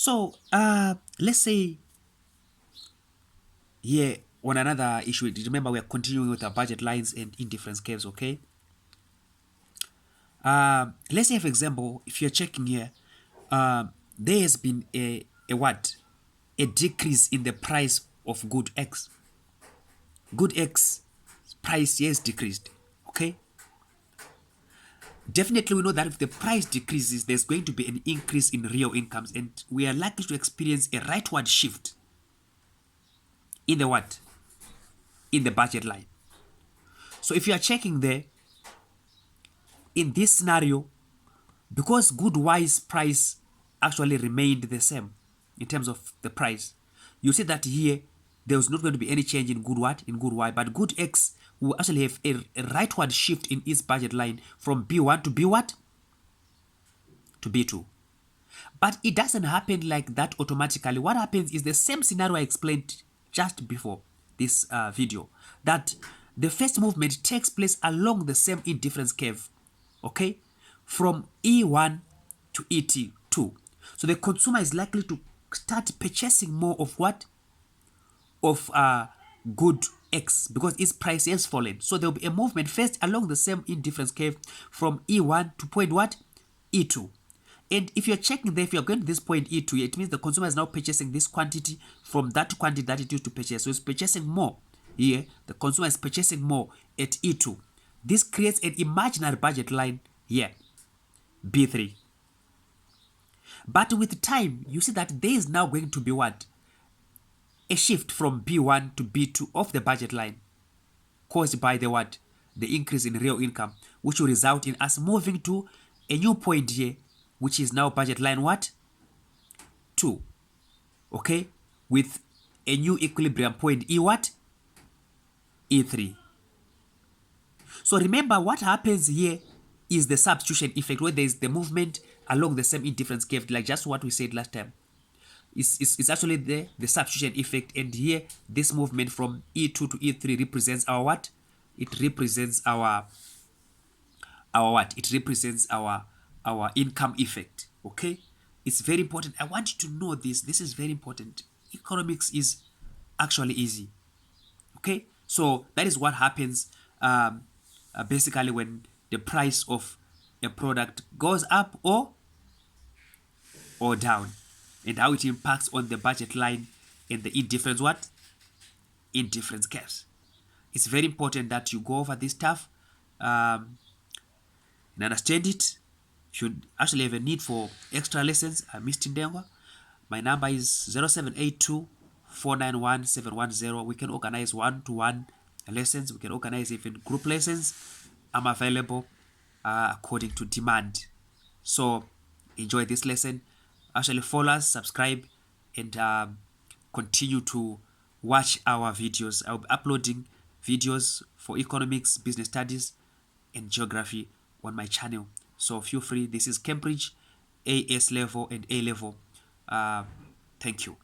So let's say here on another issue, remember we are continuing with our budget lines and indifference curves, okay? Let's say, for example, if you're checking here, there has been a what? A decrease in the price of good X. Good X price has decreased, okay? Definitely we know that if the price decreases, there's going to be an increase in real incomes, and we are likely to experience a rightward shift in the what? In the budget line. So if you are checking there, in this scenario, because good Y's price actually remained the same in terms of the price, you see that here there was not going to be any change in good what? In good Y, but good X will actually have a rightward shift in its budget line from B1 to B what? To B2. But it doesn't happen like that automatically. What happens is the same scenario I explained just before this video, that the first movement takes place along the same indifference curve, okay, from E1 to ET2. So the consumer is likely to start purchasing more of what? Of good X, because its price has fallen. So there will be a movement first along the same indifference curve from E1 to point what? E2. And if you're checking there, if you're going to this point E2, it means the consumer is now purchasing this quantity from that quantity that it used to purchase. So it's purchasing more here. The consumer is purchasing more at E2. This creates an imaginary budget line here, B3. But with time, you see that there is now going to be what? A shift from B1 to B2 of the budget line, caused by the what? The increase in real income, which will result in us moving to a new point here, which is now budget line what? 2. Okay? With a new equilibrium point, E what? E3. So remember, what happens here is the substitution effect, where there is the movement along the same indifference curve, like just what we said last time. It's actually the substitution effect, and here this movement from E2 to E3 represents our what? It represents our what? It represents our income effect, okay? It's very important. I want you to know this. This is very important. Economics is actually easy, okay? So that is what happens basically when the price of a product goes up or down, and how it impacts on the budget line and the indifference what? Indifference curves. It's very important that you go over this stuff and understand it. If you actually have a need for extra lessons, I'm Mr. Ndengwa. My number is 0782 491 710. We can organize one-to-one lessons. We can organize even group lessons. I'm available according to demand. So enjoy this lesson. Actually follow us, subscribe, and continue to watch our videos. I'll be uploading videos for economics, business studies, and geography on my channel. So feel free. This is Cambridge AS level and A level. Thank you.